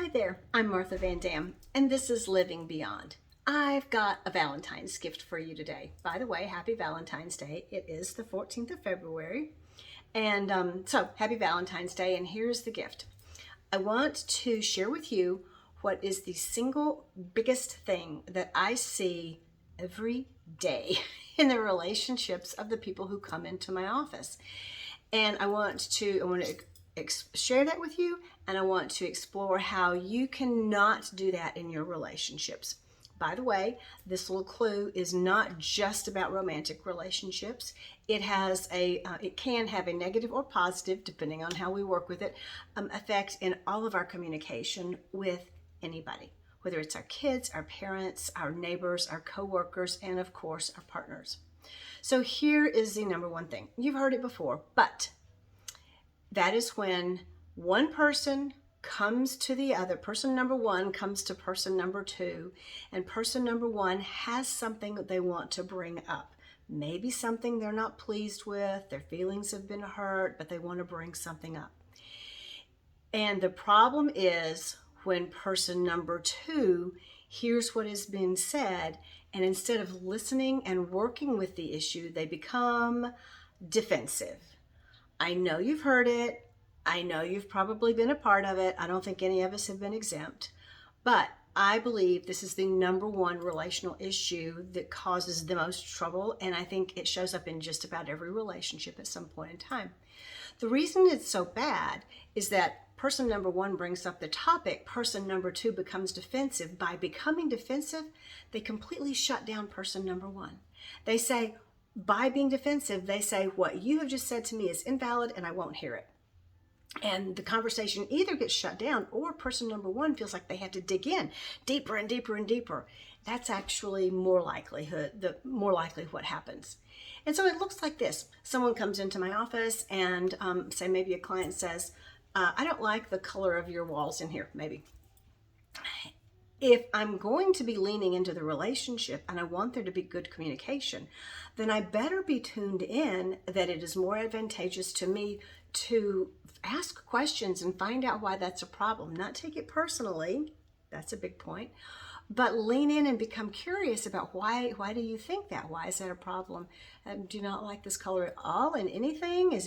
Hi there, I'm Martha Van Dam, and this is Living Beyond. I've got a Valentine's gift for you today. By the way, happy Valentine's Day. It is the 14th of February. And so, happy Valentine's Day, and here's the gift. I want to share with you what is the single biggest thing that I see every day in the relationships of the people who come into my office. And I want to share that with you, and I want to explore how you cannot do that in your relationships. By the way, this little clue is not just about romantic relationships. It can have a negative or positive, depending on how we work with it, effect in all of our communication with anybody, whether it's our kids, our parents, our neighbors, our coworkers, and of course, our partners. So here is the number one thing. You've heard it before, but that is when one person comes to the other. Person number one comes to person number two, and person number one has something that they want to bring up. Maybe something they're not pleased with, their feelings have been hurt, but they want to bring something up. And the problem is when person number two hears what has been said, and instead of listening and working with the issue, they become defensive. I know you've heard it. I know you've probably been a part of it. I don't think any of us have been exempt. But I believe this is the number one relational issue that causes the most trouble. And I think it shows up in just about every relationship at some point in time. The reason it's so bad is that person number one brings up the topic. Person number two becomes defensive. By becoming defensive, they completely shut down person number one. They say, by being defensive, they say, what you have just said to me is invalid and I won't hear it. And the conversation either gets shut down or person number one feels like they have to dig in deeper and deeper and deeper. That's actually more likely what happens. And so it looks like this. Someone comes into my office and say maybe a client says, I don't like the color of your walls in here, maybe. If I'm going to be leaning into the relationship and I want there to be good communication, then I better be tuned in that it is more advantageous to me to ask questions and find out why that's a problem. Not take it personally, that's a big point, but lean in and become curious about why do you think that? Why is that a problem? Do you not like this color at all in anything?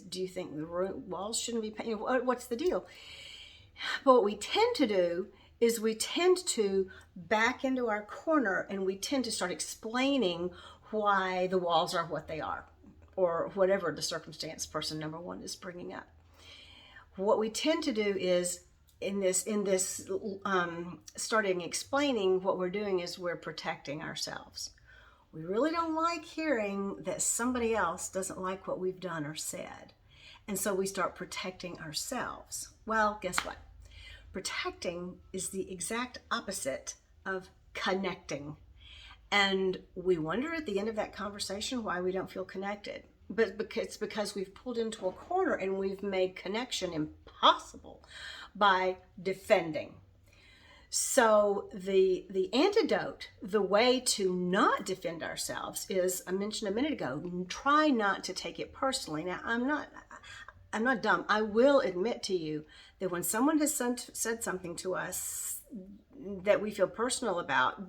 Do you think the walls shouldn't be painted? What's the deal? But what we tend to do is we tend to back into our corner and we tend to start explaining why the walls are what they are, or whatever the circumstance person number one is bringing up. What we tend to do is starting explaining, what we're doing is we're protecting ourselves. We really don't like hearing that somebody else doesn't like what we've done or said. And so we start protecting ourselves. Well, guess what? Protecting is the exact opposite of connecting. And we wonder at the end of that conversation why we don't feel connected. But it's because we've pulled into a corner and we've made connection impossible by defending. So the antidote, the way to not defend ourselves is, I mentioned a minute ago, try not to take it personally. Now, I'm not dumb. I will admit to you that when someone has said something to us that we feel personal about,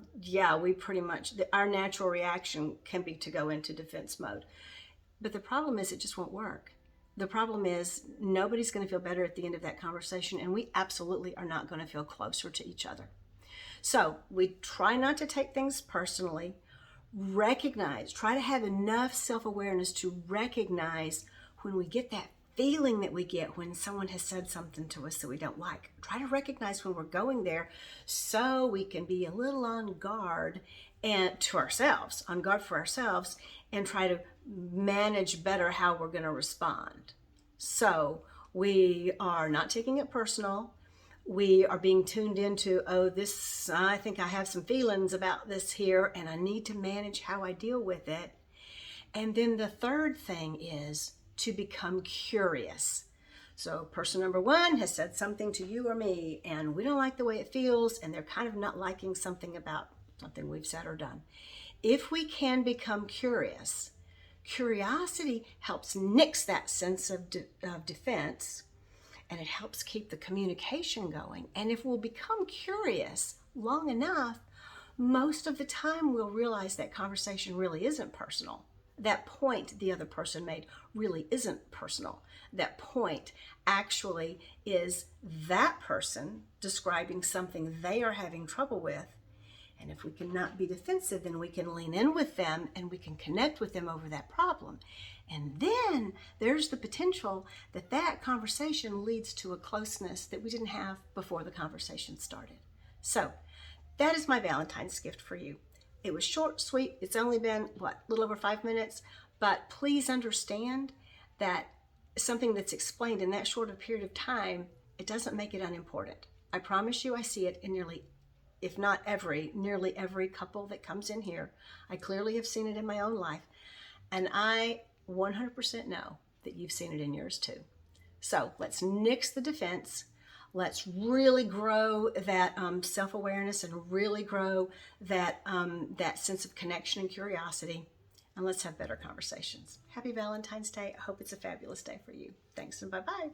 our natural reaction can be to go into defense mode. But the problem is it just won't work. The problem is nobody's going to feel better at the end of that conversation, and we absolutely are not going to feel closer to each other. So we try not to take things personally. Try to have enough self-awareness to recognize when we get that feeling that we get when someone has said something to us that we don't like. Try to recognize when we're going there so we can be a little on guard on guard for ourselves, and try to manage better how we're going to respond. So we are not taking it personal. We are being tuned into, I think I have some feelings about this here, and I need to manage how I deal with it. And then the third thing is to become curious. So person number one has said something to you or me, and we don't like the way it feels, and they're kind of not liking something about something we've said or done. If we can become curious, curiosity helps nix that sense of defense and it helps keep the communication going. And if we'll become curious long enough, most of the time we'll realize that conversation really isn't personal. That point the other person made really isn't personal. That point actually is that person describing something they are having trouble with. And if we cannot be defensive, then we can lean in with them and we can connect with them over that problem. And then there's the potential that that conversation leads to a closeness that we didn't have before the conversation started. So that is my Valentine's gift for you. It was short, sweet. It's only been, a little over 5 minutes. But please understand that something that's explained in that short a period of time, it doesn't make it unimportant. I promise you I see it in nearly every couple that comes in here. I clearly have seen it in my own life. And I 100% know that you've seen it in yours too. So let's nix the defense. Let's really grow that self-awareness and really grow that sense of connection and curiosity. And let's have better conversations. Happy Valentine's Day. I hope it's a fabulous day for you. Thanks and bye-bye.